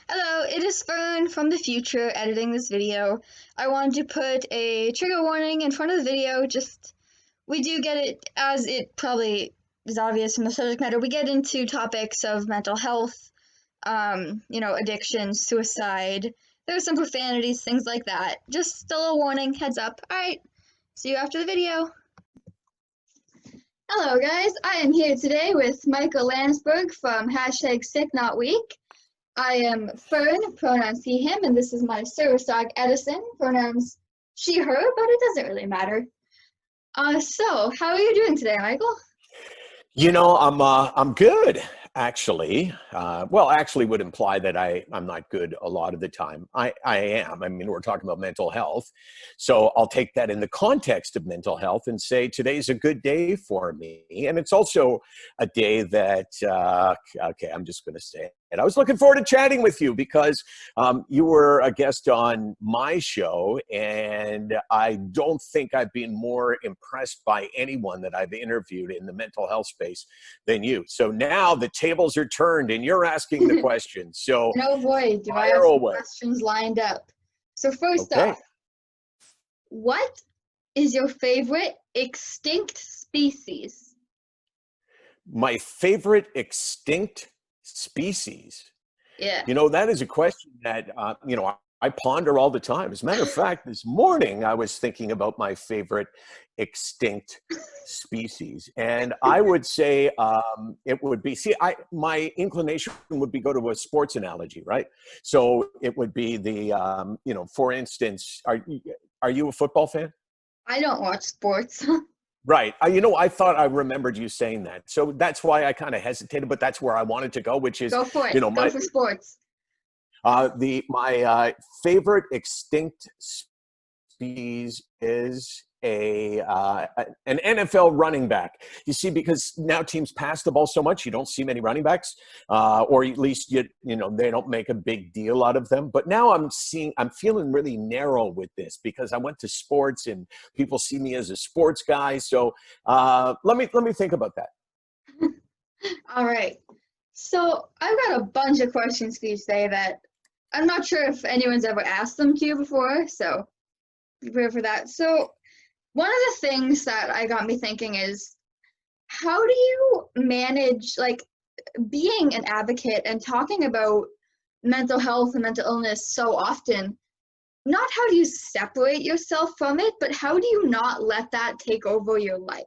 Hello, it is Fern from the future editing this video. I wanted to put a trigger warning in front of the video, we do get it, as it probably is obvious from the subject matter, we get into topics of mental health, addiction, suicide, there's some profanities, things like that. Just a little warning, heads up. Alright, see you after the video. Hello guys, I am here today with Michael Landsburg from #sicknotweak. I am Fern, pronouns he, him, and this is my service dog, Edison, pronouns she, her, but it doesn't really matter. So, how are you doing today, Michael? I'm good, actually. Actually would imply that I'm not good a lot of the time. I am. I mean, we're talking about mental health. So I'll take that in the context of mental health and say today's a good day for me. And it's also a day that, okay, I'm just going to say it. I was looking forward to chatting with you because you were a guest on my show, and I don't think I've been more impressed by anyone that I've interviewed in the mental health space than you. So now the tables are turned and you're asking the questions. So oh boy, do I have some questions lined up. So first off, what is your favorite extinct species? My favorite extinct species? Yeah. That is a question that, I ponder all the time. As a matter of fact, this morning I was thinking about my favorite extinct species, and I would say it would be. My inclination would be go to a sports analogy, right? So it would be for instance, are you a football fan? I don't watch sports. Right. I thought I remembered you saying that. So that's why I kind of hesitated, but that's where I wanted to go, which is, go for it. Go for sports. My favorite extinct species is an NFL running back. You see, because now teams pass the ball so much, you don't see many running backs, or at least they don't make a big deal out of them. But now I'm feeling really narrow with this because I went to sports and people see me as a sports guy. So let me think about that. All right. So I've got a bunch of questions for you today that I'm not sure if anyone's ever asked them to you before, so prepare for that. So one of the things that got me thinking is, how do you manage, being an advocate and talking about mental health and mental illness so often? Not how do you separate yourself from it, but how do you not let that take over your life?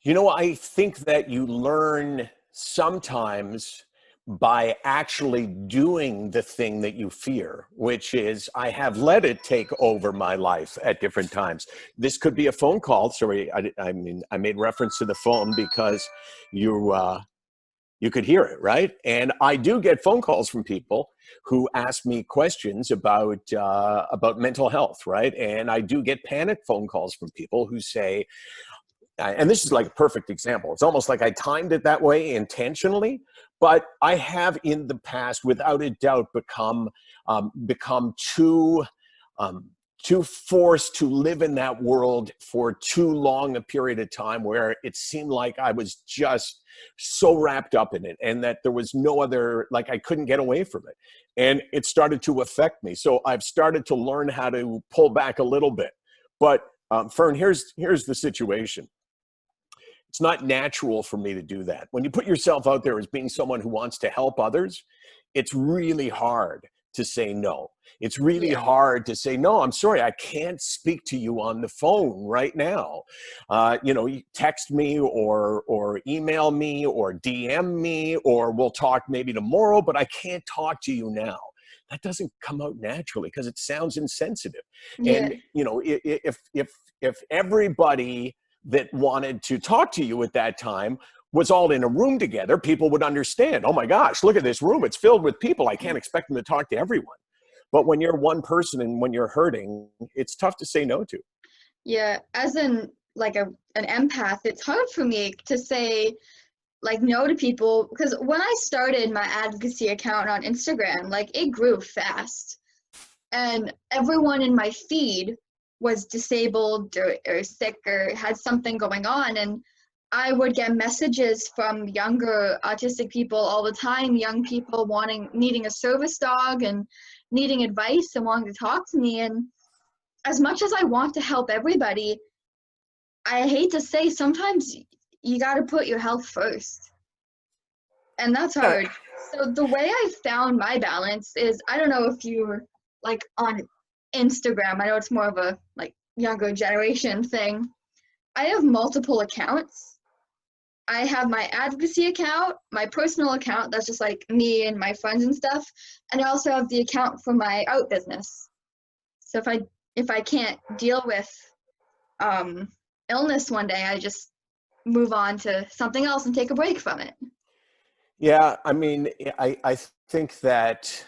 I think that you learn sometimes by actually doing the thing that you fear, which is I have let it take over my life at different times. This could be a phone call. Sorry, I made reference to the phone because you could hear it, right? And I do get phone calls from people who ask me questions about mental health, right? And I do get panic phone calls from people who say, and this is like a perfect example. It's almost like I timed it that way intentionally, but I have in the past, without a doubt, become too forced to live in that world for too long a period of time, where it seemed like I was just so wrapped up in it, and that there was no other, like I couldn't get away from it, and it started to affect me. So I've started to learn how to pull back a little bit. But Fern, here's the situation. It's not natural for me to do that. When you put yourself out there as being someone who wants to help others, it's really hard to say no. It's really hard to say, no, I'm sorry, I can't speak to you on the phone right now. You text me or email me or DM me, or we'll talk maybe tomorrow, but I can't talk to you now. That doesn't come out naturally because it sounds insensitive. Yeah. And, if everybody that wanted to talk to you at that time was all in a room together, people would understand, oh my gosh, look at this room. It's filled with people. I can't expect them to talk to everyone. But when you're one person and when you're hurting, it's tough to say no to. Yeah, as an empath, it's hard for me to say no to people, because when I started my advocacy account on Instagram, it grew fast. And everyone in my feed was disabled or sick or had something going on. And I would get messages from younger autistic people all the time, young people needing a service dog and needing advice and wanting to talk to me. And as much as I want to help everybody, I hate to say, sometimes you got to put your health first. And that's hard. So the way I found my balance is, I don't know if you're like on Instagram. I know it's more of a like younger generation thing. I have multiple accounts. I have my advocacy account, my personal account, that's just like me and my friends and stuff. And I also have the account for my art business. So if I can't deal with illness one day, I just move on to something else and take a break from it. Yeah, I mean, I think that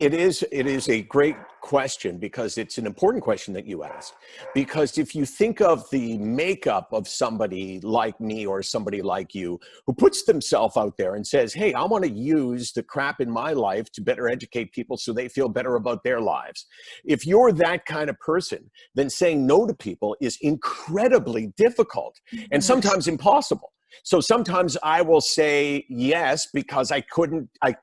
it is a great question, because it's an important question that you asked. Because if you think of the makeup of somebody like me or somebody like you who puts themselves out there and says, hey, I want to use the crap in my life to better educate people so they feel better about their lives. If you're that kind of person, then saying no to people is incredibly difficult and sometimes impossible. So sometimes I will say yes because I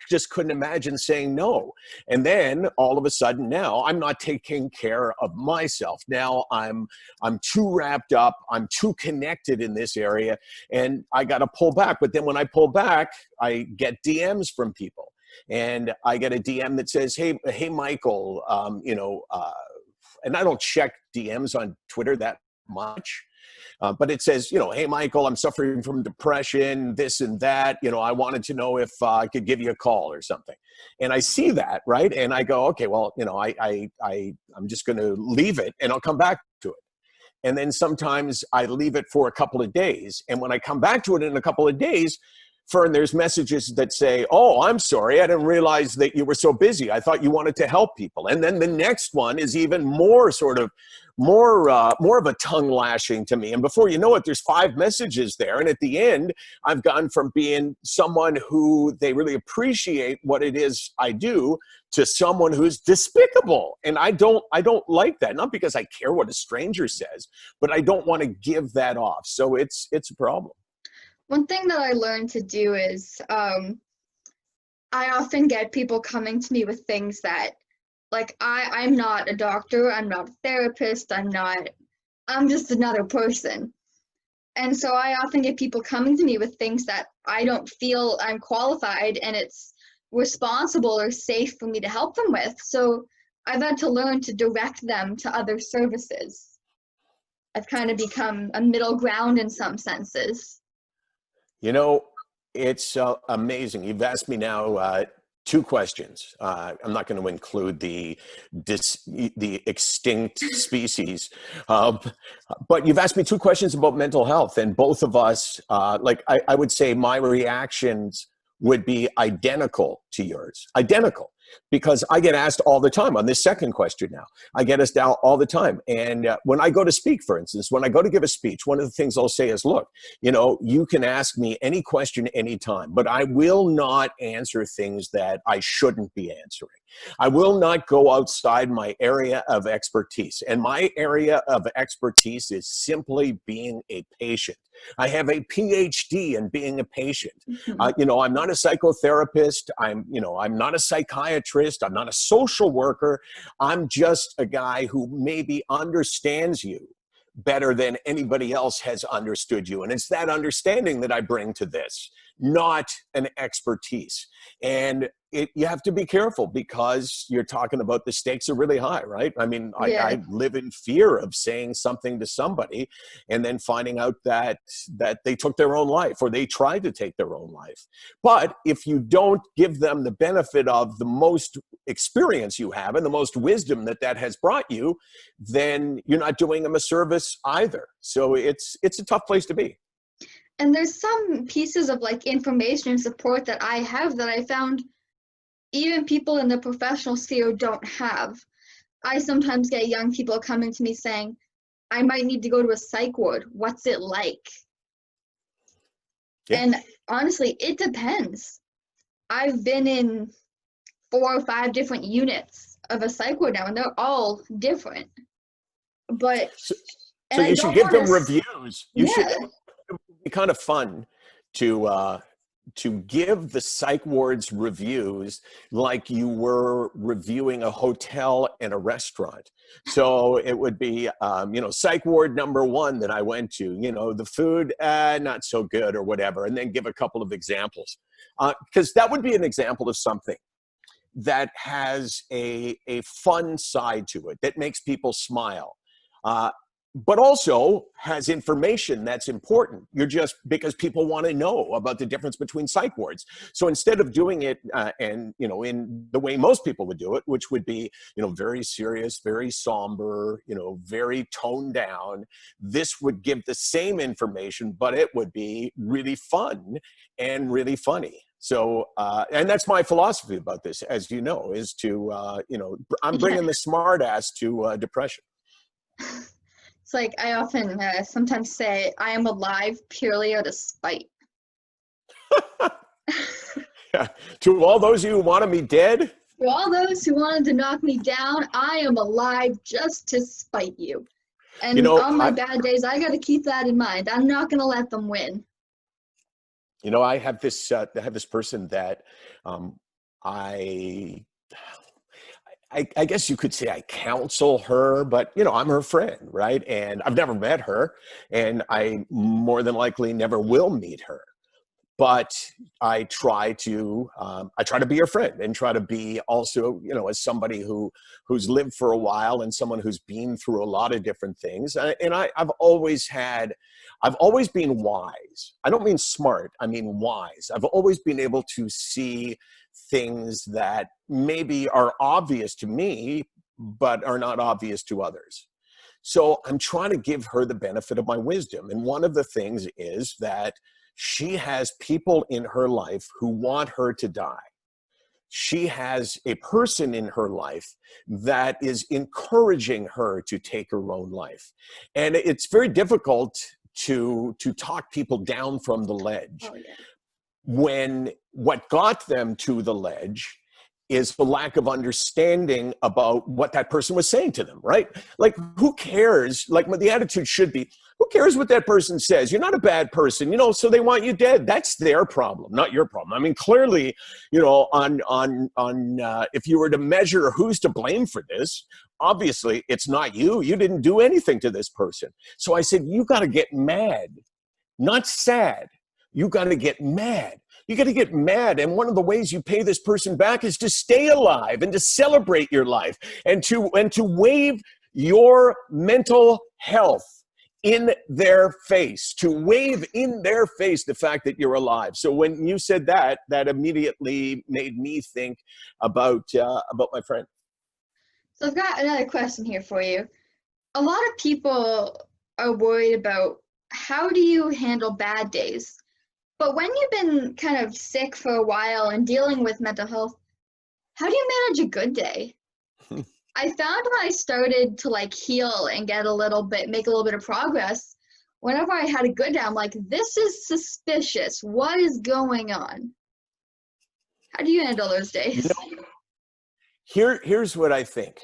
just couldn't imagine saying no. And then all of a sudden now I'm not taking care of myself. Now I'm too wrapped up, I'm too connected in this area, and I got to pull back. But then when I pull back, I get DMs from people. And I get a DM that says, hey, Michael, and I don't check DMs on Twitter that much. But it says, hey, Michael, I'm suffering from depression, this and that. I wanted to know if I could give you a call or something. And I see that, right? And I go, okay, well, I'm just going to leave it and I'll come back to it. And then sometimes I leave it for a couple of days. And when I come back to it in a couple of days, Fern, there's messages that say, oh, I'm sorry, I didn't realize that you were so busy. I thought you wanted to help people. And then the next one is even more more of a tongue lashing to me. And before you know it, there's 5 messages there. And at the end, I've gone from being someone who they really appreciate what it is I do to someone who's despicable. And I don't like that. Not because I care what a stranger says, but I don't want to give that off. So it's a problem. One thing that I learned to do is I often get people coming to me with things that, like, I'm not a doctor, I'm not a therapist, I'm just another person. And so I often get people coming to me with things that I don't feel I'm qualified and it's responsible or safe for me to help them with. So I've had to learn to direct them to other services. I've kind of become a middle ground in some senses. It's amazing. You've asked me now 2 questions. I'm not going to include the extinct species, but you've asked me 2 questions about mental health, and both of us, I would say my reactions would be identical to yours. Identical. Because I get asked all the time on this second question now. I get asked out all the time. And when I go to speak, for instance, when I go to give a speech, one of the things I'll say is, look, you can ask me any question anytime, but I will not answer things that I shouldn't be answering. I will not go outside my area of expertise. And my area of expertise is simply being a patient. I have a PhD in being a patient. Mm-hmm. I'm not a psychotherapist. I'm not a psychiatrist. I'm not a social worker. I'm just a guy who maybe understands you better than anybody else has understood you. And it's that understanding that I bring to this, not an expertise. And you have to be careful because you're talking about the stakes are really high, right? I mean, Yeah. I live in fear of saying something to somebody and then finding out that they took their own life or they tried to take their own life. But if you don't give them the benefit of the most experience you have and the most wisdom that has brought you, then you're not doing them a service either. So it's a tough place to be. And there's some pieces of like information and support that I have that I found even people in the professional sphere don't have. I sometimes get young people coming to me saying, I might need to go to a psych ward. What's it like? Yeah. And honestly, it depends. I've been in 4 or 5 different units of a psych ward now, and they're all different. But so you should give them reviews. You should be kind of fun to give the psych wards reviews like you were reviewing a hotel and a restaurant. So it would be, psych ward number 1 that I went to, the food, not so good or whatever, and then give a couple of examples. Because that would be an example of something that has a fun side to it, that makes people smile. But also has information that's important. You're just, because people want to know about the difference between psych wards. So instead of doing it in the way most people would do it, which would be, very serious, very somber, very toned down, this would give the same information, but it would be really fun and really funny. So, and that's my philosophy about this, as you know, is to, I'm bringing the smart ass to depression. It's like I often sometimes say, I am alive purely out of spite. Yeah. To all those who wanted me dead? To all those who wanted to knock me down, I am alive just to spite you. And on my bad days, I got to keep that in mind. I'm not going to let them win. I have this person that I guess you could say I counsel her, but I'm her friend, right? And I've never met her, and I more than likely never will meet her. But I try to be her friend and try to be also, as somebody who's lived for a while and someone who's been through a lot of different things. And I've always been wise. I don't mean smart, I mean wise. I've always been able to see things that maybe are obvious to me, but are not obvious to others. So I'm trying to give her the benefit of my wisdom. And one of the things is that she has people in her life who want her to die. She has a person in her life that is encouraging her to take her own life. And it's very difficult to talk people down from the ledge. Oh, yeah. When what got them to the ledge is the lack of understanding about what that person was saying to them, right? Like, who cares? Like, the attitude should be, who cares what that person says? You're not a bad person, so they want you dead. That's their problem, not your problem. I mean, clearly, if you were to measure who's to blame for this, obviously it's not you. You didn't do anything to this person. So I said, you got to get mad, not sad. You got to get mad. You got to get mad. And one of the ways you pay this person back is to stay alive and to celebrate your life and to wave your mental health in their face, to wave in their face the fact that you're alive. So when you said that immediately made me think about my friend. So I've got another question here for you. A lot of people are worried about, how do you handle bad days? But when you've been kind of sick for a while and dealing with mental health, how do you manage a good day? I found when I started to heal and make a little bit of progress, whenever I had a good day, I'm like, this is suspicious. What is going on? How do you handle those days? Here's what I think.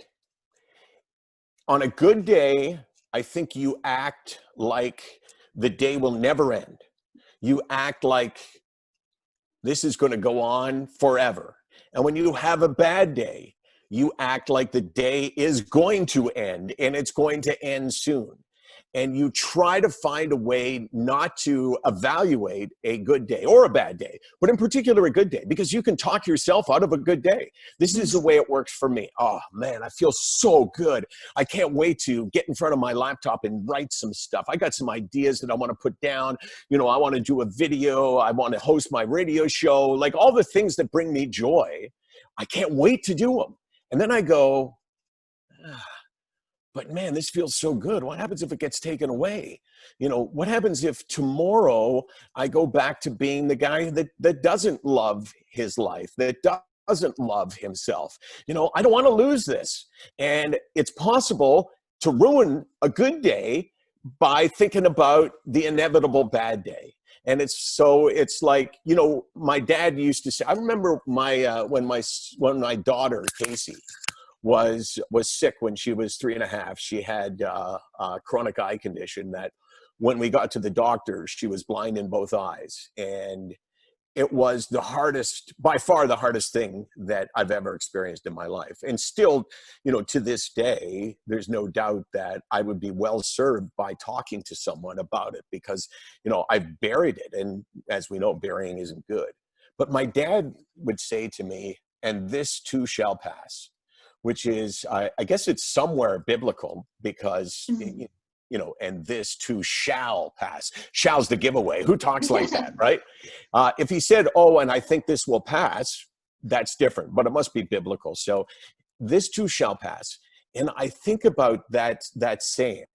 On a good day, I think you act like the day will never end. You act like this is going to go on forever. And when you have a bad day, you act like the day is going to end and it's going to end soon. And you try to find a way not to evaluate a good day or a bad day, but in particular a good day, because you can talk yourself out of a good day. This is the way it works for me. Oh man, I feel so good. I can't wait to get in front of my laptop and write some stuff. I got some ideas that I want to put down. I want to do a video. I want to host my radio show, like all the things that bring me joy. I can't wait to do them. And then I go, but man, this feels so good. What happens if it gets taken away? What happens if tomorrow I go back to being the guy that doesn't love his life, that doesn't love himself? I don't want to lose this. And it's possible to ruin a good day by thinking about the inevitable bad day. And it's like, my dad used to say, I remember when my daughter, Casey, was sick when she was 3.5. She had a chronic eye condition that when we got to the doctor, she was blind in both eyes. And it was the hardest, by far the hardest thing that I've ever experienced in my life. And still, to this day, there's no doubt that I would be well served by talking to someone about it because, I've buried it. And as we know, burying isn't good. But my dad would say to me, and this too shall pass, which is, I guess it's somewhere biblical because, and this too shall pass. Shall's the giveaway. Who talks like that, right? If he said, oh, and I think this will pass, that's different, but it must be biblical. So this too shall pass. And I think about that saying,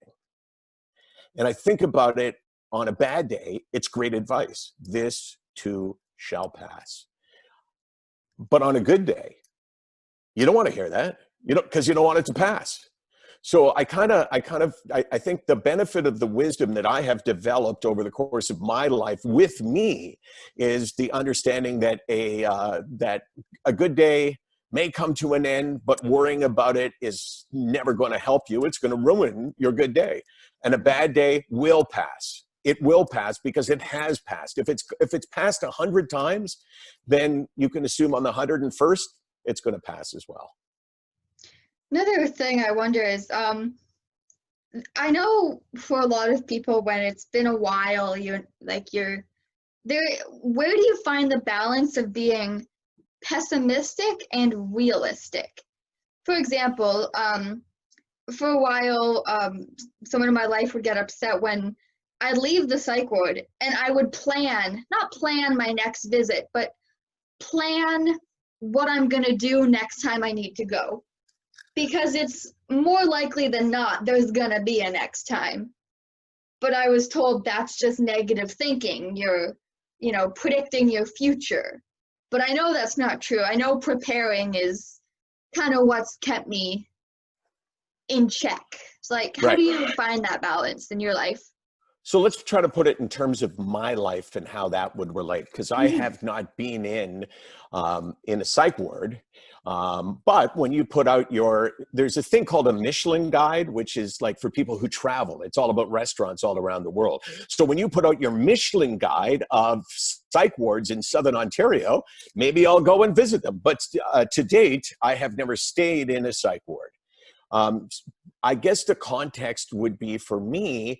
and I think about it on a bad day, it's great advice. This too shall pass. But on a good day, you don't want to hear that, because you don't want it to pass. So I think the benefit of the wisdom that I have developed over the course of my life with me is the understanding that a good day may come to an end, but worrying about it is never going to help you. It's going to ruin your good day. And a bad day will pass. It will pass because it has passed. If it's passed 100 times, then you can assume on the 101st, it's going to pass as well. Another thing I wonder is, I know for a lot of people when it's been a while, you're there, where do you find the balance of being pessimistic and realistic? For example, for a while, someone in my life would get upset when I'd leave the psych ward and I would not plan my next visit, but plan what I'm gonna do next time I need to go. Because it's more likely than not there's gonna be a next time. But I was told that's just negative thinking. You're, predicting your future. But I know that's not true. I know preparing is kind of what's kept me in check. It's like, how do you find that balance in your life? So let's try to put it in terms of my life and how that would relate, because I have not been in a psych ward. But when you put out there's a thing called a Michelin guide, which is like for people who travel. It's all about restaurants all around the world. So when you put out your Michelin guide of psych wards in Southern Ontario, maybe I'll go and visit them. But to date, I have never stayed in a psych ward. I guess the context would be, for me,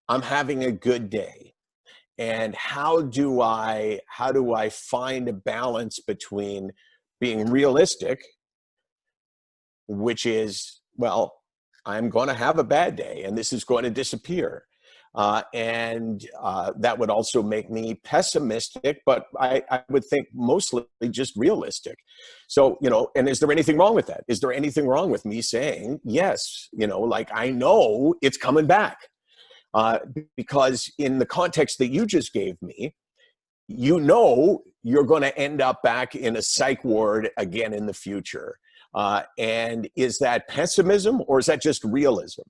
I'm having a good day. And how do I find a balance between being realistic, which is, well, I'm going to have a bad day and this is going to disappear. And that would also make me pessimistic, but I would think mostly just realistic. So, and is there anything wrong with that? Is there anything wrong with me saying, yes, I know it's coming back? Because in the context that you just gave me, you're going to end up back in a psych ward again in the future. And is that pessimism or is that just realism?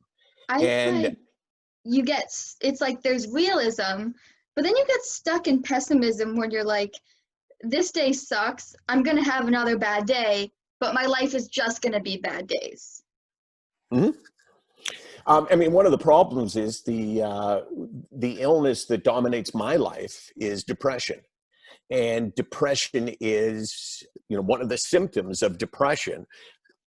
It's like there's realism, but then you get stuck in pessimism when you're like, this day sucks, I'm going to have another bad day, but my life is just going to be bad days. Mm-hmm. One of the problems is the illness that dominates my life is depression. And depression is, one of the symptoms of depression.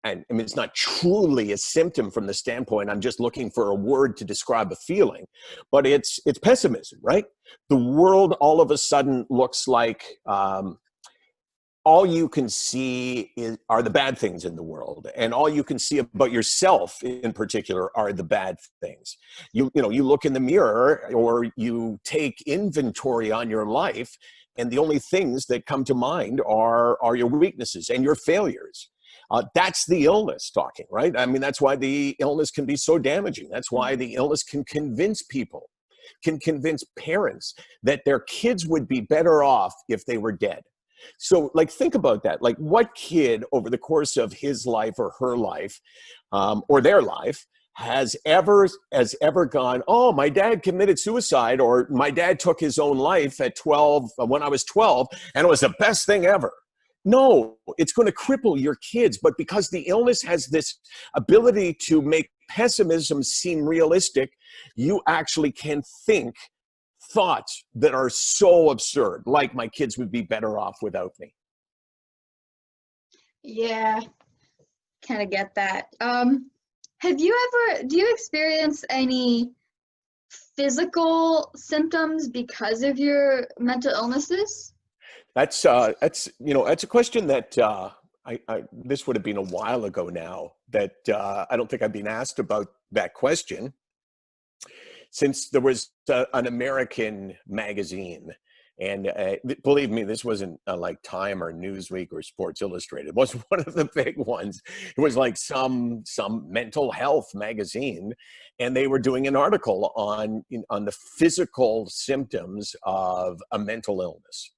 And it's not truly a symptom from the standpoint, I'm just looking for a word to describe a feeling, but it's pessimism, right? The world all of a sudden looks like, all you can see are the bad things in the world, and all you can see about yourself in particular are the bad things. You look in the mirror or you take inventory on your life, and the only things that come to mind are your weaknesses and your failures. That's the illness talking, right? That's why the illness can be so damaging. That's why the illness can convince people, can convince parents that their kids would be better off if they were dead. So think about that. What kid over the course of his life or her life, or their life, has ever gone, oh, my dad committed suicide, or my dad took his own life at 12 when I was 12, and it was the best thing ever. No, it's going to cripple your kids. But because the illness has this ability to make pessimism seem realistic, you actually can think thoughts that are so absurd, like my kids would be better off without me. Yeah, kind of get that. Do you experience any physical symptoms because of your mental illnesses? That's that's a question that this would have been a while ago now that I don't think I've been asked about that question since there was an American magazine. And believe me, this wasn't like Time or Newsweek or Sports Illustrated. It wasn't one of the big ones. It was like some mental health magazine, and they were doing an article on the physical symptoms of a mental illness.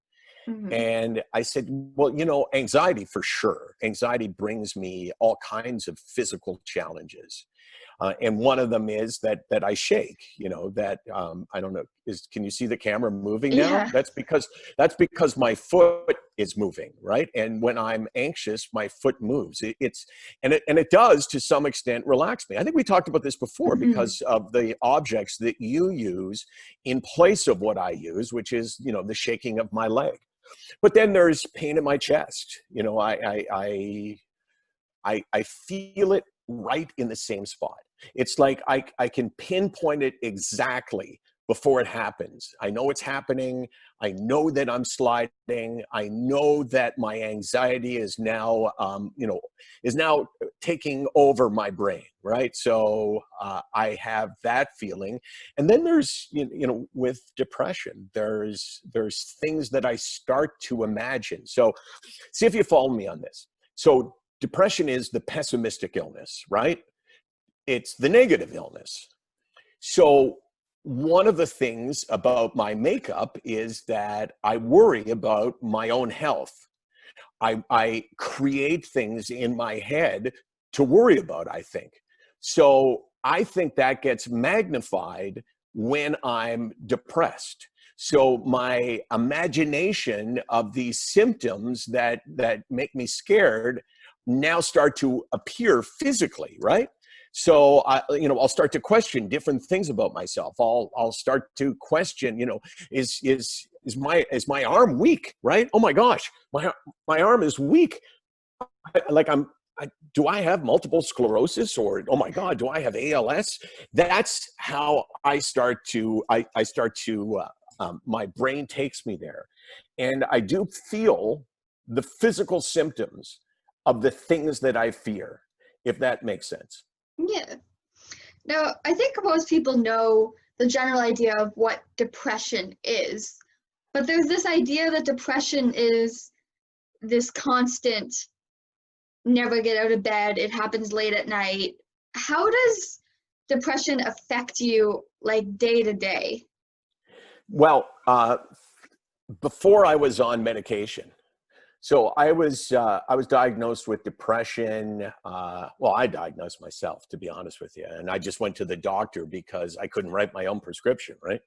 Mm-hmm. And I said, well, anxiety for sure. Anxiety brings me all kinds of physical challenges. And one of them is that I shake, that I don't know, can you see the camera moving now? Yeah. That's because my foot is moving, right? And when I'm anxious, my foot moves. And it does to some extent relax me. I think we talked about this before Mm-hmm. because of the objects that you use in place of what I use, which is, the shaking of my leg. But then there's pain in my chest. I feel it right in the same spot. It's like I can pinpoint it exactly before it happens. I know it's happening. I know that I'm sliding. I know that my anxiety is now, taking over my brain, right? So I have that feeling. And then there's, with depression, there's things that I start to imagine. So see if you follow me on this. So depression is the pessimistic illness, right? It's the negative illness. So one of the things about my makeup is that I worry about my own health. I create things in my head to worry about, I think. So I think that gets magnified when I'm depressed. So my imagination of these symptoms that make me scared now start to appear physically, right? So I'll start to question different things about myself. I'll start to question, is my arm weak, right? Oh my gosh, my arm is weak. Do I have multiple sclerosis, or oh my God, do I have ALS? That's how I start to my brain takes me there, and I do feel the physical symptoms of the things that I fear, if that makes sense. Yeah. Now, I think most people know the general idea of what depression is, but there's this idea that depression is this constant, never get out of bed, it happens late at night. How does depression affect you, like, day to day? Well, before I was on medication, so I was diagnosed with depression. Well, I diagnosed myself, to be honest with you, and I just went to the doctor because I couldn't write my own prescription. Right?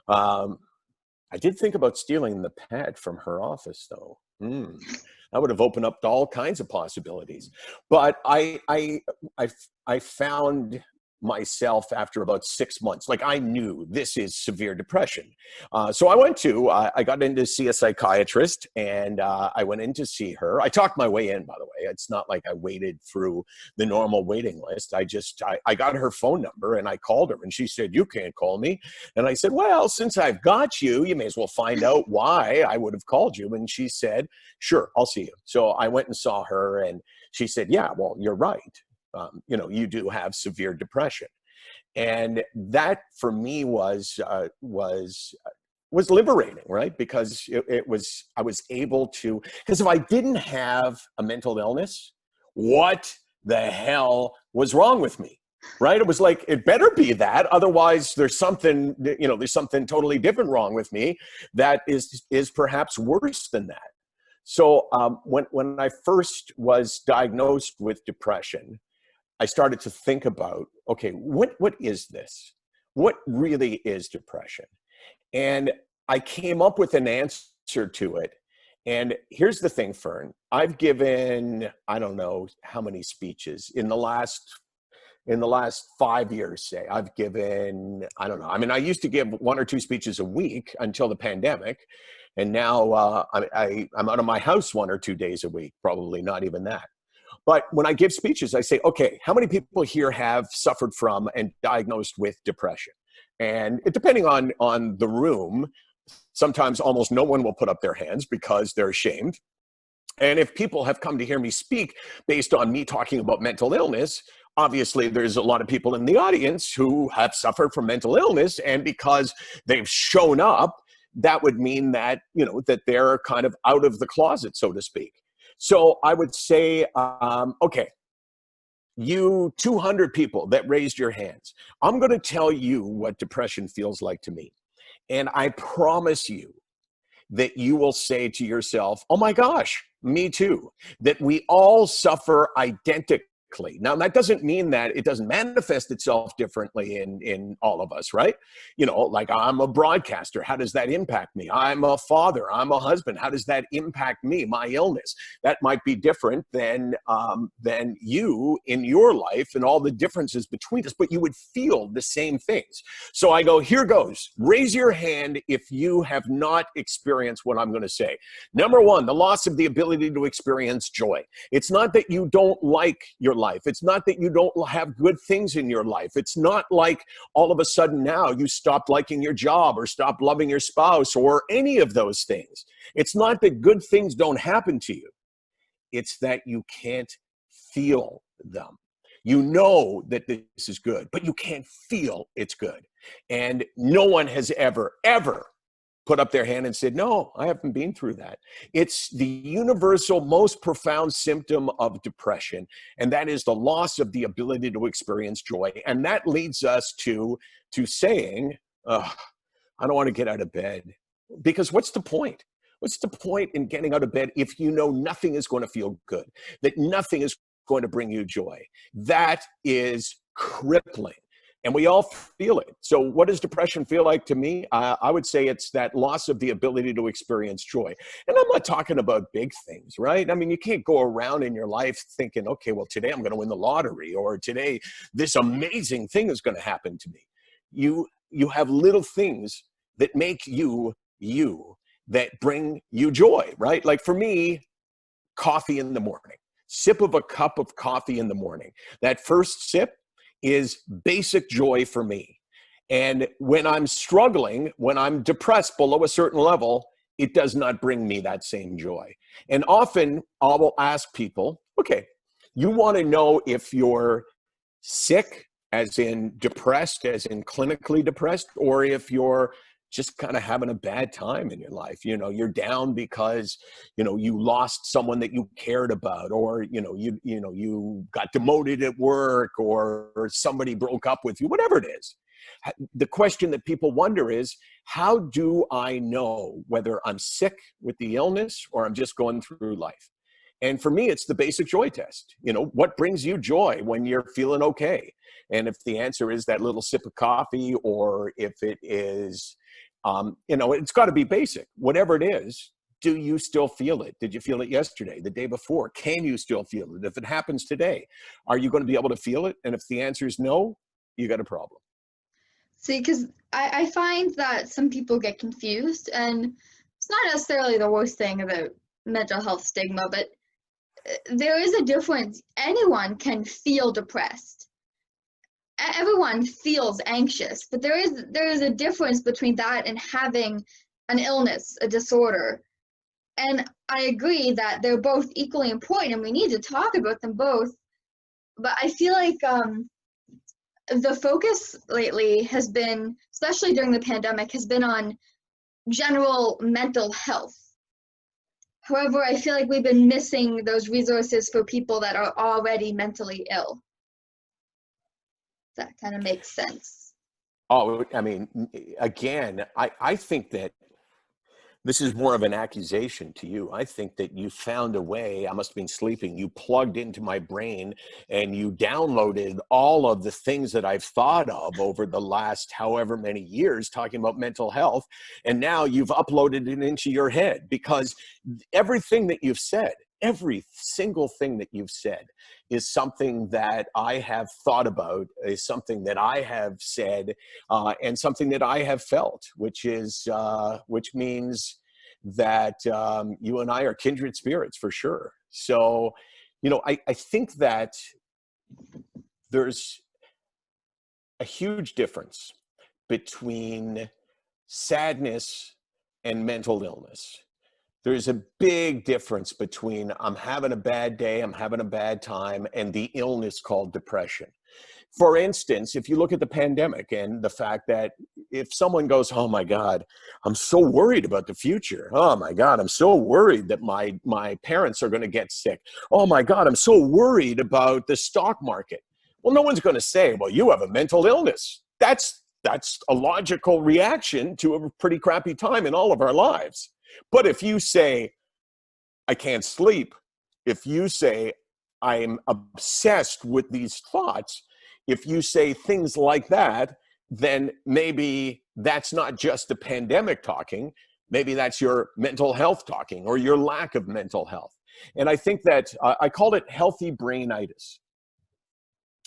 I did think about stealing the pad from her office, though. That would have opened up to all kinds of possibilities. But I found myself after about 6 months, like I knew this is severe depression. So I got in to see a psychiatrist, and I went in to see her. I talked my way in, by the way. It's not like I waited through the normal waiting list. I got her phone number and I called her, and she said, "You can't call me." And I said, "Well, since I've got you, you may as well find out why I would have called you." And she said, "Sure, I'll see you." So I went and saw her, and she said, "Yeah, well, you're right. You do have severe depression." And that for me was liberating, right? Because I was able to, because if I didn't have a mental illness, what the hell was wrong with me? Right? It was like, it better be that. Otherwise there's something totally different wrong with me that is perhaps worse than that. So when I first was diagnosed with depression, I started to think about, okay, what is this? What really is depression? And I came up with an answer to it. And here's the thing, Fern. I've given, I don't know how many speeches in the last 5 years, say. I've given, I don't know. I mean, I used to give 1 or 2 speeches a week until the pandemic. And now I'm out of my house 1 or 2 days a week, probably not even that. But when I give speeches, I say, okay, how many people here have suffered from and diagnosed with depression? And depending on the room, sometimes almost no one will put up their hands because they're ashamed. And if people have come to hear me speak based on me talking about mental illness, obviously there's a lot of people in the audience who have suffered from mental illness, and because they've shown up, that would mean that, that they're kind of out of the closet, so to speak. So I would say, okay, you 200 people that raised your hands, I'm going to tell you what depression feels like to me. And I promise you that you will say to yourself, oh my gosh, me too, that we all suffer identically. Now, that doesn't mean that it doesn't manifest itself differently in all of us, right? Like I'm a broadcaster. How does that impact me? I'm a father. I'm a husband. How does that impact me? My illness. That might be different than you in your life and all the differences between us, but you would feel the same things. So I go, here goes. Raise your hand if you have not experienced what I'm going to say. Number one, the loss of the ability to experience joy. It's not that you don't like your life. It's not that you don't have good things in your life. It's not like all of a sudden now you stopped liking your job or stopped loving your spouse or any of those things. It's not that good things don't happen to you. It's that you can't feel them. You know that this is good, but you can't feel it's good. And no one has ever put up their hand and said, no, I haven't been through that. It's the universal, most profound symptom of depression, and that is the loss of the ability to experience joy. And that leads us to saying, I don't want to get out of bed. Because what's the point? What's the point in getting out of bed if you know nothing is going to feel good, that nothing is going to bring you joy? That is crippling. And we all feel it. So what does depression feel like to me? I would say it's that loss of the ability to experience joy. And I'm not talking about big things, right? I mean, you can't go around in your life thinking, okay, well, today I'm going to win the lottery, or today this amazing thing is going to happen to me. You have little things that make you, that bring you joy, right? Like for me, coffee in the morning, sip of a cup of coffee in the morning. That first sip is basic joy for me. And when I'm struggling, when I'm depressed below a certain level, it does not bring me that same joy. And often I will ask people, okay, you want to know if you're sick, as in depressed, as in clinically depressed, or if you're just kind of having a bad time in your life. You're down because, you lost someone that you cared about, or, you got demoted at work, or somebody broke up with you, whatever it is. The question that people wonder is, how do I know whether I'm sick with the illness or I'm just going through life? And for me, it's the basic joy test. What brings you joy when you're feeling okay? And if the answer is that little sip of coffee, or if it is, it's got to be basic. Whatever it is, do you still feel it? Did you feel it yesterday, the day before? Can you still feel it? If it happens today, are you going to be able to feel it? And if the answer is no, you got a problem. See, because I find that some people get confused, and it's not necessarily the worst thing about mental health stigma, but there is a difference. Anyone can feel depressed. Everyone feels anxious, but there is a difference between that and having an illness, a disorder. And I agree that they're both equally important, and we need to talk about them both. But I feel like the focus lately has been, especially during the pandemic, has been on general mental health. However, I feel like we've been missing those resources for people that are already mentally ill. That kind of makes sense. Oh, I mean, again, I think that This is more of an accusation to you. I think that you found a way. I must have been sleeping. You plugged into my brain and you downloaded all of the things that I've thought of over the last however many years talking about mental health. And now you've uploaded it into your head, because everything that you've said, every single thing that you've said is something that I have thought about, is something that I have said, and something that I have felt, which means that you and I are kindred spirits for sure. So, I think that there's a huge difference between sadness and mental illness. There's a big difference between I'm having a bad day, I'm having a bad time, and the illness called depression. For instance, if you look at the pandemic and the fact that if someone goes, oh my God, I'm so worried about the future. Oh my God, I'm so worried that my parents are going to get sick. Oh my God, I'm so worried about the stock market. Well, no one's going to say, well, you have a mental illness. That's a logical reaction to a pretty crappy time in all of our lives. But if you say, I can't sleep, if you say, I'm obsessed with these thoughts, if you say things like that, then maybe that's not just the pandemic talking. Maybe that's your mental health talking, or your lack of mental health. And I think that I called it healthy brainitis.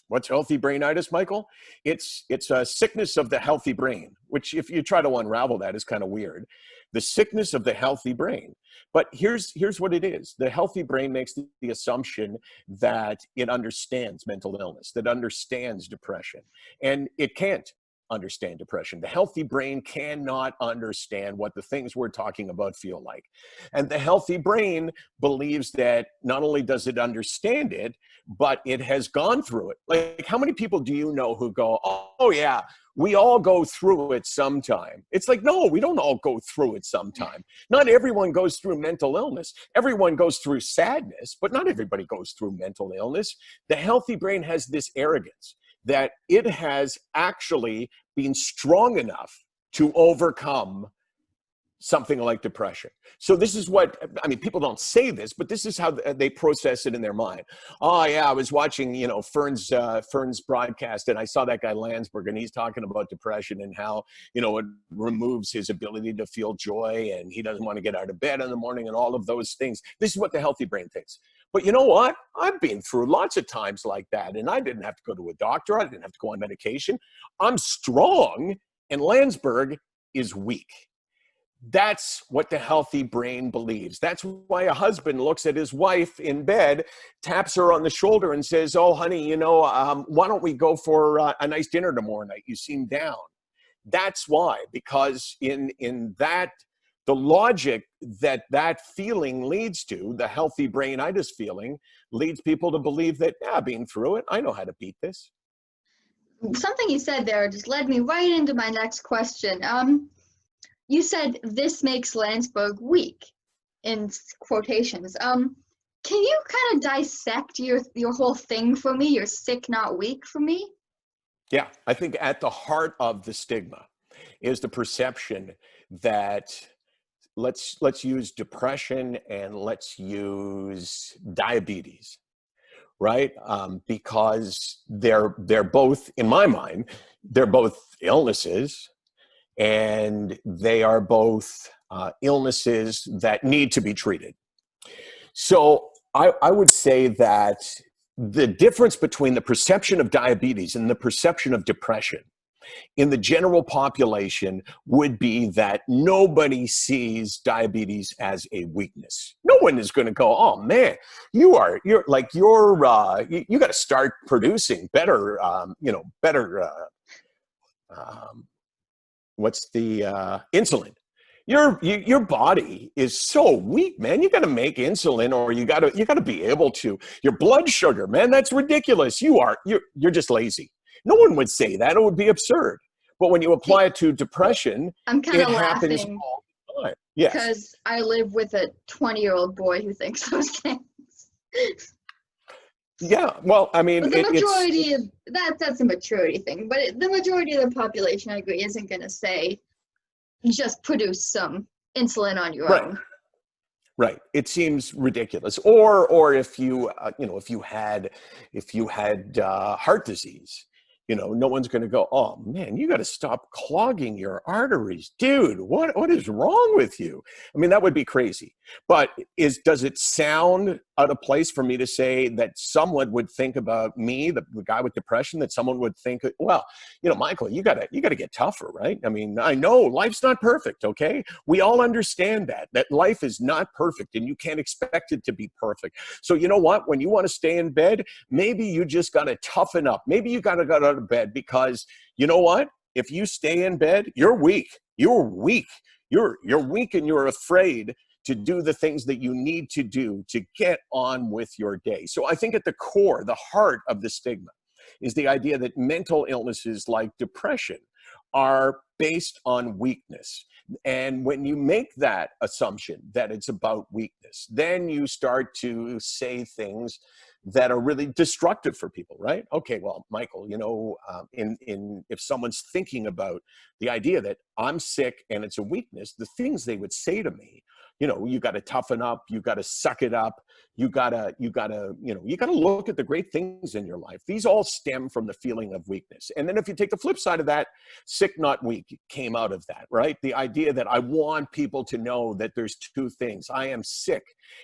What's healthy brainitis, Michael? It's a sickness of the healthy brain, which if you try to unravel that is kind of weird. The sickness of the healthy brain. But here's what it is. The healthy brain makes the assumption that it understands mental illness, that understands depression, and it can't understand depression. The healthy brain cannot understand what the things we're talking about feel like. And the healthy brain believes that not only does it understand it, but it has gone through it. Like, how many people do you know who go, oh yeah, we all go through it sometime? It's like, no, we don't all go through it sometime. Not everyone goes through mental illness. Everyone goes through sadness, but not everybody goes through mental illness. The healthy brain has this arrogance that it has actually been strong enough to overcome something like depression. So this is what, I mean, people don't say this, but this is how they process it in their mind. Oh yeah, I was watching, Fern's broadcast, and I saw that guy Landsburg, and he's talking about depression and how, it removes his ability to feel joy, and he doesn't want to get out of bed in the morning and all of those things. This is what the healthy brain thinks. But you know what? I've been through lots of times like that, and I didn't have to go to a doctor. I didn't have to go on medication. I'm strong, and Landsburg is weak. That's what the healthy brain believes. That's why a husband looks at his wife in bed, taps her on the shoulder and says, oh, honey, why don't we go for a nice dinner tomorrow night? You seem down. That's why, because in that, the logic that feeling leads to, the healthy brainitis feeling, leads people to believe that, yeah, being through it, I know how to beat this. Something you said there just led me right into my next question. You said this makes Landsburg weak, in quotations. Can you kind of dissect your whole thing for me, your sick, not weak for me? Yeah, I think at the heart of the stigma is the perception that let's use depression and let's use diabetes, right? Because they're both, in my mind, they're both illnesses. And they are both illnesses that need to be treated. So I would say that the difference between the perception of diabetes and the perception of depression in the general population would be that nobody sees diabetes as a weakness. No one is going to go, oh man, you got to start producing better, what's the insulin. Your body is so weak, man. You got to make insulin, or you got to be able to. Your blood sugar, man, that's ridiculous. You're just lazy. No one would say that. It would be absurd. But when you apply it to depression, I'm kind of happens laughing all the time. Yes, because I live with a 20-year-old boy who thinks those things. Yeah, well, I mean, But the majority of that's a maturity thing. But the majority of the population, I agree, isn't going to say just produce some insulin on your Right. own. Right. It seems ridiculous. Or if you, if you had heart disease, no one's going to go, oh man, you got to stop clogging your arteries, dude. What is wrong with you? I mean, that would be crazy. But does it sound out of place for me to say that someone would think about me, the guy with depression, that someone would think, well, Michael, you gotta get tougher, right? I mean, I know life's not perfect. Okay, we all understand that life is not perfect, and you can't expect it to be perfect. So you know what? When you want to stay in bed, maybe you just got to toughen up. Maybe you got to get out of bed, because you know what? If you stay in bed, you're weak. You're weak. You're weak, and you're afraid to do the things that you need to do to get on with your day. So I think at the core, the heart of the stigma is the idea that mental illnesses like depression are based on weakness. And when you make that assumption that it's about weakness, then you start to say things that are really destructive for people, right? Okay, well, Michael, if someone's thinking about the idea that I'm sick and it's a weakness, the things they would say to me, you got to toughen up, you got to suck it up, you got to look at the great things in your life. These all stem from the feeling of weakness. And then if you take the flip side of that, sick, not weak came out of that, right? The idea that I want people to know that there's two things. I am sick,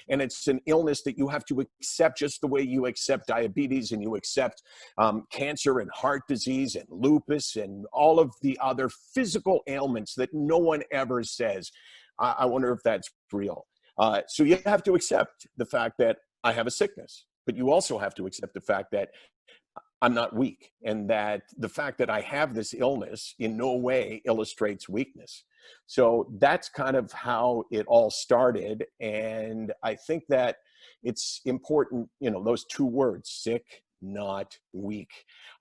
and it's an illness that you have to accept just the way you accept diabetes, and you accept cancer and heart disease and lupus and all of the other physical ailments that no one ever says. I wonder if that's real. So you have to accept the fact that I have a sickness, but you also have to accept the fact that I'm not weak, and that the fact that I have this illness in no way illustrates weakness. So that's kind of how it all started. And I think that it's important, those two words, sick, not weak.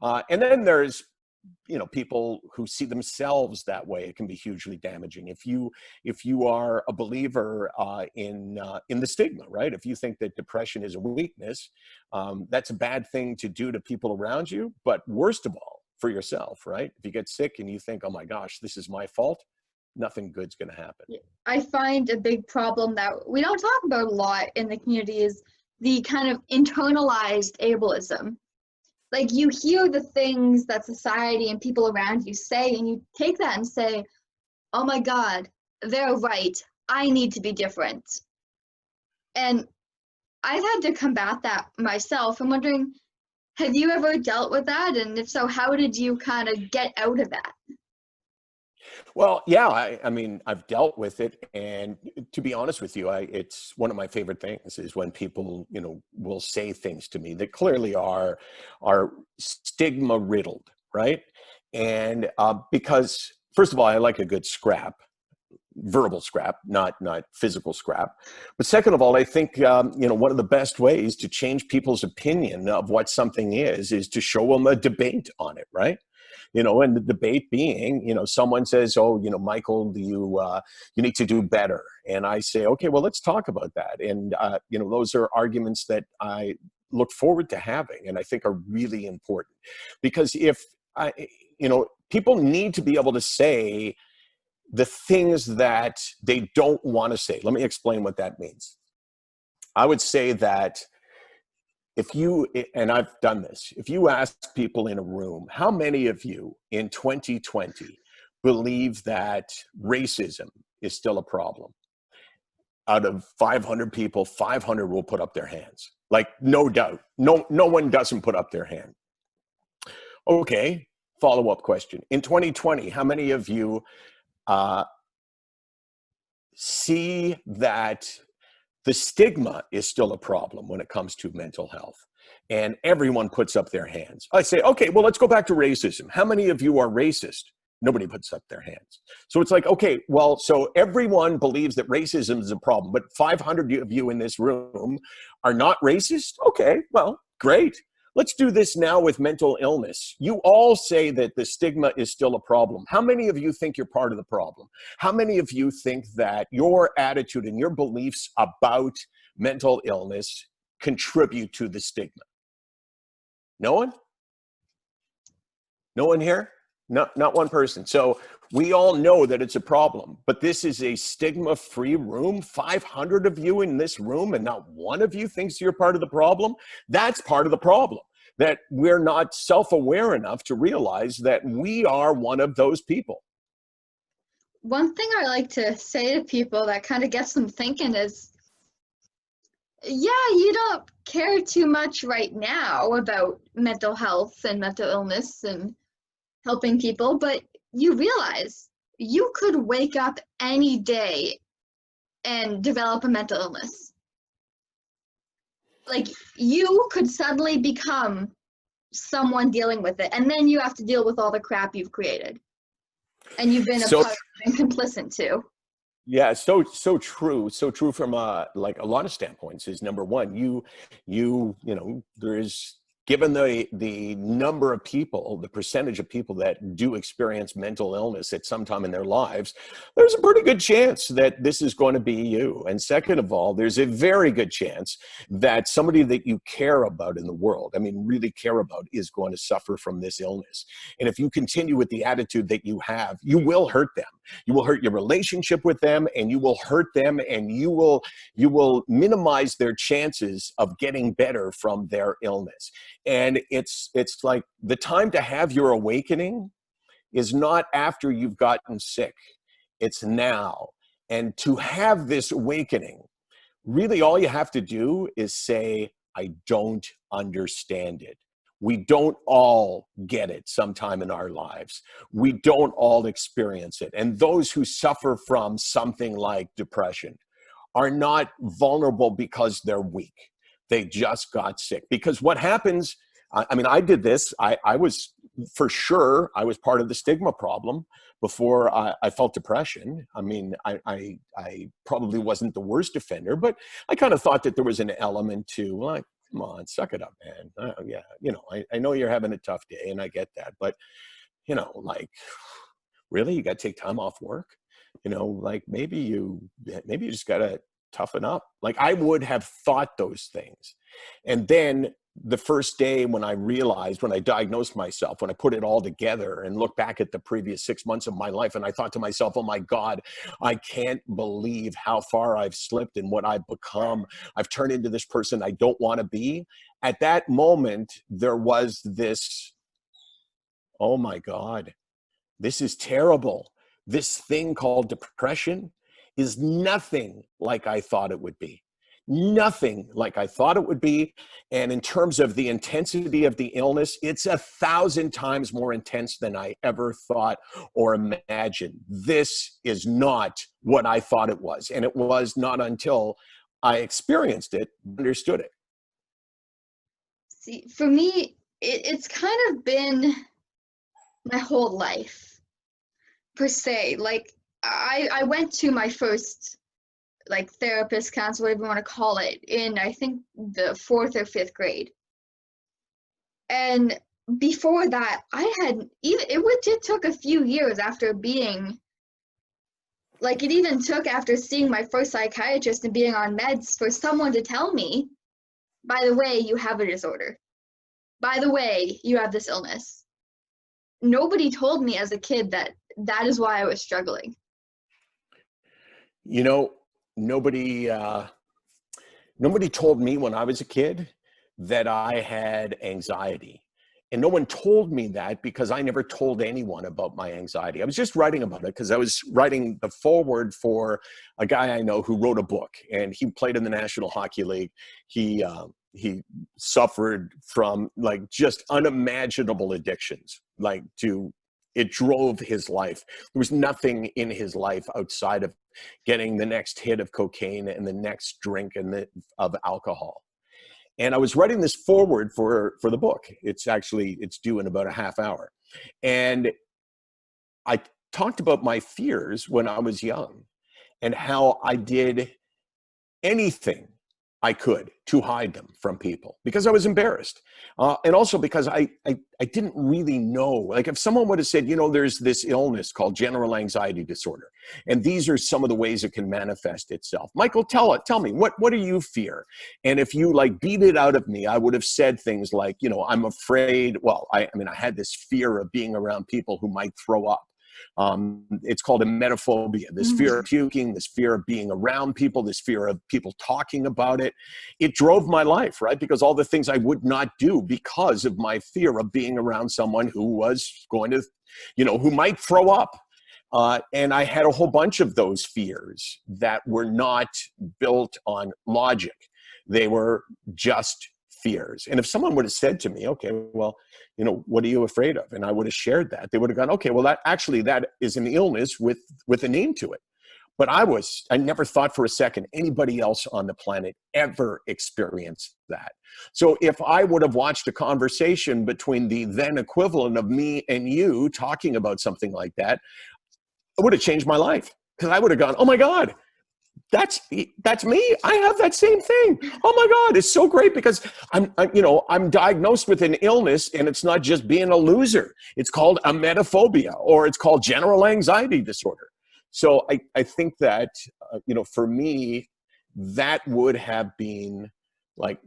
And then there's people who see themselves that way. It can be hugely damaging. If you are a believer in the stigma, right? If you think that depression is a weakness, that's a bad thing to do to people around you. But worst of all, for yourself, right? If you get sick and you think, oh my gosh, this is my fault, nothing good's going to happen. I find a big problem that we don't talk about a lot in the community is the kind of internalized ableism. Like, you hear the things that society and people around you say, and you take that and say, oh my God, they're right. I need to be different. And I've had to combat that myself. I'm wondering, have you ever dealt with that? And if so, how did you kind of get out of that? Well, yeah, I mean, I've dealt with it, and to be honest with you, it's one of my favorite things is when people, will say things to me that clearly are stigma riddled, right? And because first of all, I like a good scrap, verbal scrap, not physical scrap. But second of all, I think one of the best ways to change people's opinion of what something is to show them a debate on it, right? And the debate being, someone says, oh, Michael, you need to do better. And I say, okay, well, let's talk about that. And, those are arguments that I look forward to having, and I think are really important, because people need to be able to say the things that they don't want to say. Let me explain what that means. I would say that and I've done this, if you ask people in a room, how many of you in 2020 believe that racism is still a problem? Out of 500 people, 500 will put up their hands. Like, no doubt. No one doesn't put up their hand. Okay, follow-up question. In 2020, how many of you see that the stigma is still a problem when it comes to mental health? And everyone puts up their hands. I say, okay, well, let's go back to racism. How many of you are racist? Nobody puts up their hands. So it's like, okay, well, so everyone believes that racism is a problem, but 500 of you in this room are not racist? Okay, well, great. Let's do this now with mental illness. You all say that the stigma is still a problem. How many of you think you're part of the problem? How many of you think that your attitude and your beliefs about mental illness contribute to the stigma? No one? No one here? Not one person. So We all know that it's a problem, but this is a stigma-free room. 500 of you in this room, and not one of you thinks you're part of the problem. That's part of the problem, that we're not self-aware enough to realize that we are one of those people. One thing I like to say to people that kind of gets them thinking is, yeah, you don't care too much right now about mental health and mental illness and helping people, but you realize you could wake up any day and develop a mental illness. Like, you could suddenly become someone dealing with it, and then you have to deal with all the crap you've created and you've been a part of and complicit to. Yeah, so true. So true from like a lot of standpoints. Is number one, you know, there's, given the number of people, the percentage of people that do experience mental illness at some time in their lives, there's a pretty good chance that this is going to be you. And second of all, there's a very good chance that somebody that you care about in the world, I mean, really care about, is going to suffer from this illness. And if you continue with the attitude that you have, you will hurt them. You will hurt your relationship with them, and you will hurt them, and you will minimize their chances of getting better from their illness. And it's like, the time to have your awakening is not after you've gotten sick. It's now. And to have this awakening, really all you have to do is say, I don't understand it. We don't all get it sometime in our lives. We don't all experience it. And those who suffer from something like depression are not vulnerable because they're weak. They just got sick. Because what happens, I mean, I did this. I was, for sure, I was part of the stigma problem before I felt depression. I mean, I probably wasn't the worst offender, but I kind of thought that there was an element to, like, come on, suck it up, man. Yeah, you know, I know you're having a tough day, and I get that. But, you know, like, really, you got to take time off work? You know, like, maybe you just got to toughen up. Like, I would have thought those things. And then the first day when I realized, when I diagnosed myself, when I put it all together and looked back at the previous 6 months of my life, and I thought to myself, oh my God, I can't believe how far I've slipped and what I've become. I've turned into this person I don't want to be. At that moment, there was this, oh my God, this is terrible. This thing called depression is nothing like I thought it would be. Nothing like I thought it would be. And in terms of the intensity of the illness, it's 1,000 times more intense than I ever thought or imagined. This is not what I thought it was. And it was not until I experienced it, understood it. See, for me, it's kind of been my whole life, per se. Like, I went to my first, like, therapist, counselor, whatever you want to call it, in, I think, the 4th or 5th grade. And before that, it took a few years after being, like, it even took after seeing my first psychiatrist and being on meds for someone to tell me, by the way, you have a disorder. By the way, you have this illness. Nobody told me as a kid that is why I was struggling. You know, nobody told me when I was a kid that I had anxiety. And no one told me that because I never told anyone about my anxiety. I was just writing about it because I was writing the foreword for a guy I know who wrote a book, and he played in the National Hockey League. He suffered from, like, just unimaginable addictions, like, it drove his life. There was nothing in his life outside of getting the next hit of cocaine and the next drink of alcohol. And I was writing this foreword for the book. It's due in about a half hour. And I talked about my fears when I was young and how I did anything I could to hide them from people because I was embarrassed. And also because I didn't really know. Like, if someone would have said, you know, there's this illness called general anxiety disorder, and these are some of the ways it can manifest itself. Michael, tell me, what do you fear? And if you, like, beat it out of me, I would have said things like, you know, I'm afraid, well, I mean, I had this fear of being around people who might throw up. It's called emetophobia, this fear of puking, this fear of being around people, this fear of people talking about it. It drove my life, right? Because all the things I would not do because of my fear of being around someone who was going to, who might throw up. And I had a whole bunch of those fears that were not built on logic. They were just fears. And if someone would have said to me, okay, well, what are you afraid of? And I would have shared that. They would have gone, okay, well, that is an illness with a name to it. But I never thought for a second anybody else on the planet ever experienced that. So if I would have watched a conversation between the then equivalent of me and you talking about something like that, it would have changed my life, because I would have gone, oh my God, that's me. I have that same thing. Oh my God, it's so great, because I'm diagnosed with an illness, and it's not just being a loser. It's called emetophobia, or it's called general anxiety disorder. So I think that, for me, that would have been like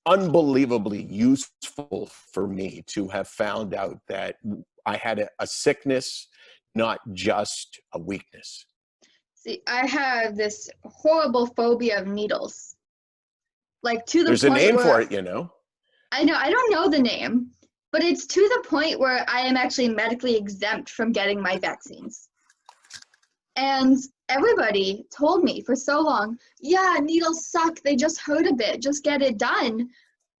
unbelievably useful for me to have found out that I had a sickness, not just a weakness. See, I have this horrible phobia of needles. Like, to the There's point a name where, for it, I know, I don't know the name, but it's to the point where I am actually medically exempt from getting my vaccines. And everybody told me for so long, yeah, needles suck, they just hurt a bit, just get it done.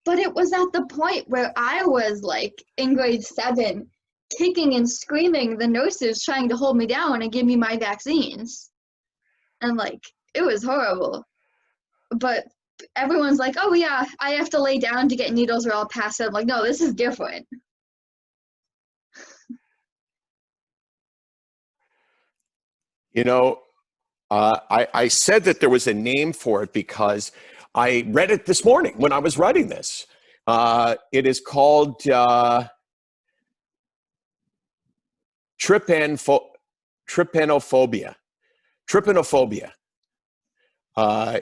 But it was at the point where I was like in grade 7, kicking and screaming, the nurses trying to hold me down and give me my vaccines. And like, it was horrible. But everyone's like, oh yeah, I have to lay down to get needles or I'll pass out. I'm like, no, this is different. I said that there was a name for it because I read it this morning when I was writing this. It is called trypanophobia. Trypanophobia.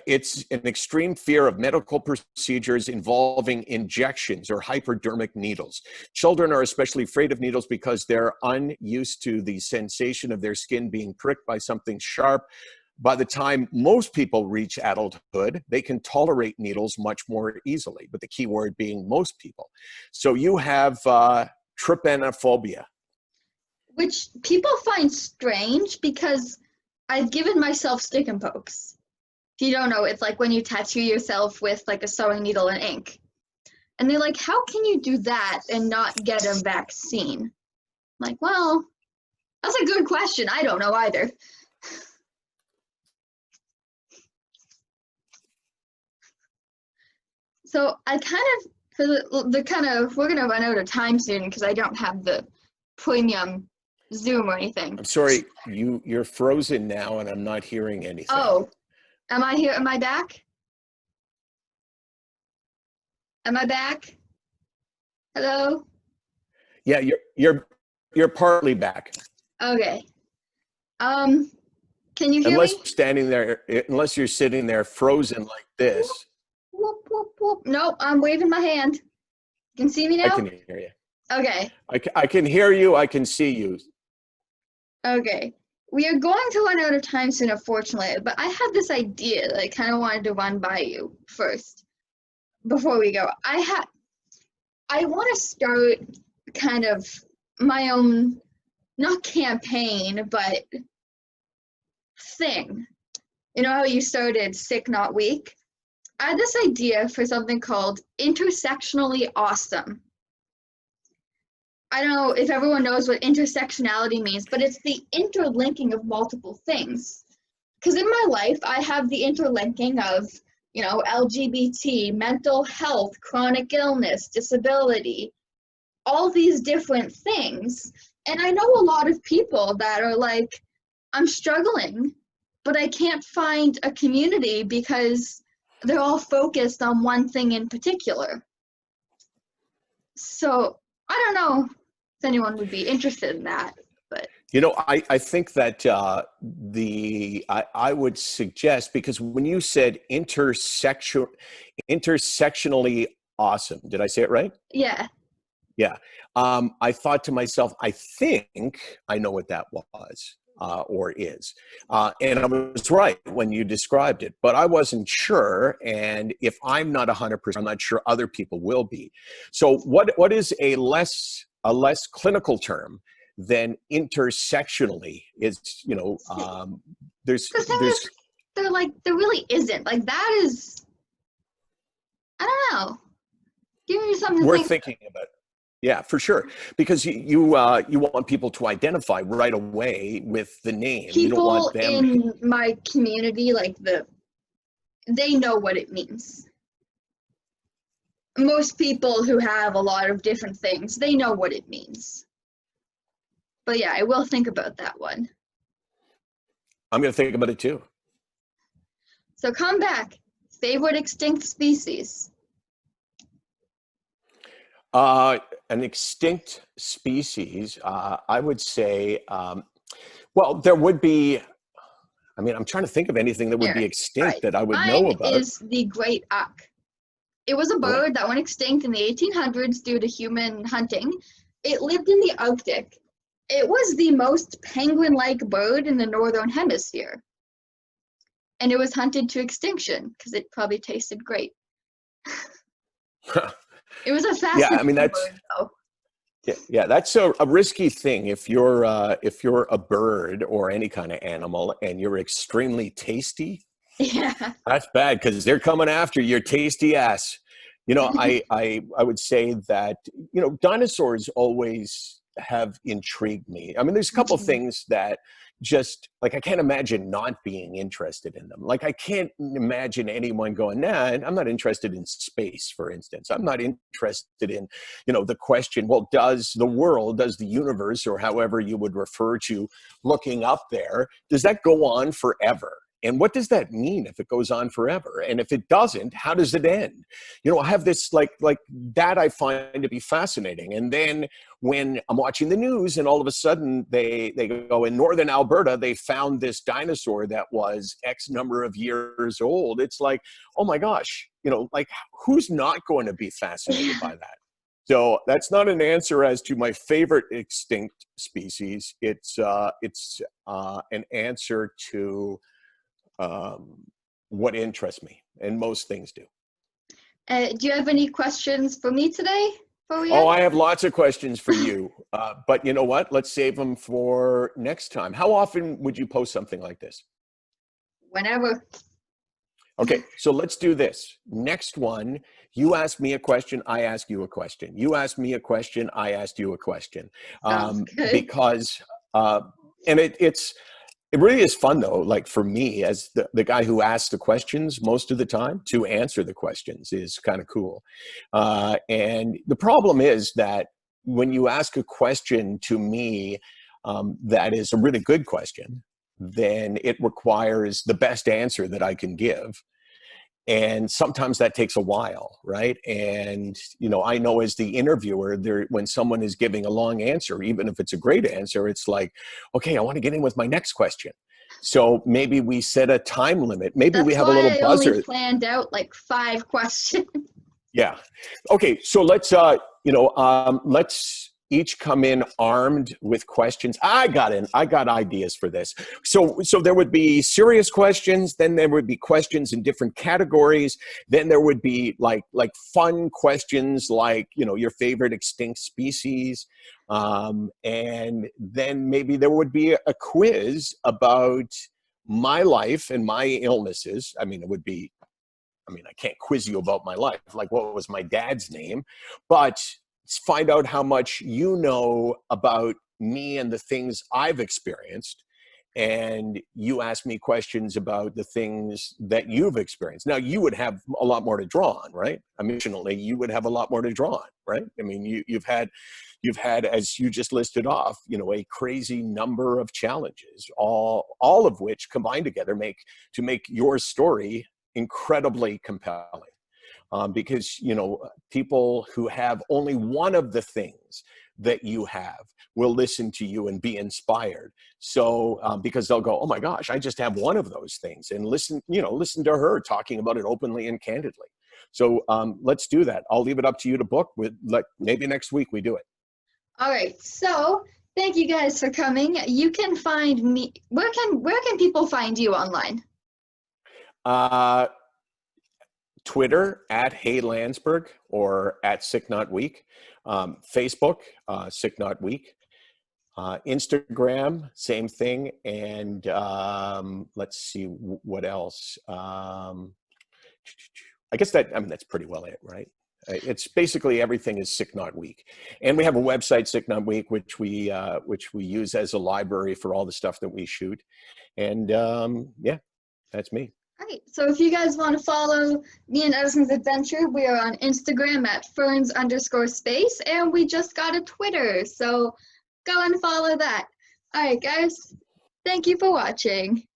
It's an extreme fear of medical procedures involving injections or hypodermic needles. Children are especially afraid of needles because they're unused to the sensation of their skin being pricked by something sharp. By the time most people reach adulthood, they can tolerate needles much more easily, but the key word being most people. So you have trypanophobia. Which people find strange because I've given myself stick and pokes. If you don't know, it's like when you tattoo yourself with like a sewing needle and ink. And they're like, how can you do that and not get a vaccine? I'm like, well, that's a good question. I don't know either. So I kind of, for we're going to run out of time soon because I don't have the premium Zoom or anything. I'm sorry, you're frozen now and I'm not hearing anything. Oh, am I here? Am I back? Am I back? Hello? Yeah, you're partly back. Okay. Can you hear me? Unless you're sitting there frozen like this. Whoop, whoop, whoop. Nope, I'm waving my hand. You can see me now? I can hear you. Okay. I can hear you. I can see you. Okay. We are going to run out of time soon, unfortunately, but I had this idea that I kind of wanted to run by you first before we go. I want to start kind of my own, not campaign, but thing. You know how you started Sick Not Weak? I had this idea for something called intersectionally awesome. I don't know if everyone knows what intersectionality means, but it's the interlinking of multiple things. Because in my life, I have the interlinking of, LGBT, mental health, chronic illness, disability, all these different things. And I know a lot of people that are like, I'm struggling, but I can't find a community because they're all focused on one thing in particular. So I don't know if anyone would be interested in that, but I think that I would suggest, because when you said intersectionally awesome, did I say it right? yeah. Yeah. I thought to myself, I think I know what that was or is. And I was right when you described it, but I wasn't sure. And if I'm not 100%, I'm not sure other people will be. So what is a less clinical term than intersectionally is, Because there's, there really isn't. Like that is, I don't know. Give me something to worth think. thinking about. Yeah, for sure. Because you want people to identify right away with the name. You don't People want them. in my community, they know what it means. Most people who have a lot of different things, they know what it means. But yeah, I will think about that one. I'm going to think about it too. So come back. Favorite extinct species? An extinct species, I would say. Well, there would be. I mean, I'm trying to think of anything that would Here. be All extinct right. that I would know Mine about. is the great auk. It was a Great. bird that went extinct in the 1800s due to human hunting. It lived in the Arctic. It was the most penguin-like bird in the northern hemisphere. And it was hunted to extinction because it probably tasted great. It was a Yeah, I mean fascinating that's bird, though. yeah, that's a risky thing if you're a bird or any kind of animal and you're extremely tasty. Yeah. That's bad because they're coming after your tasty ass. I would say that dinosaurs always have intrigued me. I mean, there's a couple things that just like I can't imagine not being interested in them. Like I can't imagine anyone going, nah, I'm not interested in space, for instance. I'm not interested in, the question, well, does the universe, or however you would refer to looking up there, does that go on forever? And what does that mean if it goes on forever? And if it doesn't, how does it end? I have this like that I find to be fascinating. And then when I'm watching the news and all of a sudden they go in northern Alberta, they found this dinosaur that was X number of years old. It's like, oh my gosh, like who's not going to be fascinated by that? So that's not an answer as to my favorite extinct species. It's an answer to what interests me, and most things do. Do you have any questions for me today before we Oh, end? I have lots of questions for you, but you know what? Let's save them for next time. How often would you post something like this? Whenever. Okay, so let's do this. Next one, you ask me a question, I ask you a question. You ask me a question, I ask you a question. Sounds good. Because, and it really is fun though, like for me as the guy who asks the questions most of the time, to answer the questions is kind of cool. And the problem is that when you ask a question to me that is a really good question, then it requires the best answer that I can give. And sometimes that takes a while, right? And I know as the interviewer, when someone is giving a long answer, even if it's a great answer, it's like, okay, I want to get in with my next question. So maybe we set a time limit. Maybe we That's have a little why I only buzzer. planned out like 5 questions. Yeah. Okay. So let's each come in armed with questions. I got ideas for this. So there would be serious questions, then there would be questions in different categories, then there would be like fun questions like, your favorite extinct species. And then maybe there would be a quiz about my life and my illnesses. I mean, I can't quiz you about my life, like what was my dad's name, but find out how much you know about me and the things I've experienced. And you ask me questions about the things that you've experienced. Now, you would have a lot more to draw on, right? Emotionally, you would have a lot more to draw on, right? I mean, you've had, as you just listed off, a crazy number of challenges, all of which combine together to make your story incredibly compelling. Because people who have only one of the things that you have will listen to you and be inspired. So because they'll go, oh my gosh, I just have one of those things, and listen to her talking about it openly and candidly. So let's do that. I'll leave it up to you to book. Maybe next week we do it. All right. So thank you guys for coming. You can find me. Where can people find you online? Twitter at Hey Landsburg or at sicknotweak. Facebook, sicknotweak. Instagram, same thing. And let's see what else. I guess that's pretty well it, right? It's basically everything is Sick Not Weak, and we have a website, Sick Not Weak, which we use as a library for all the stuff that we shoot. And yeah, that's me. All right. So if you guys want to follow me and Edison's adventure, we are on Instagram at ferns_space, and we just got a Twitter. So go and follow that. All right, guys. Thank you for watching.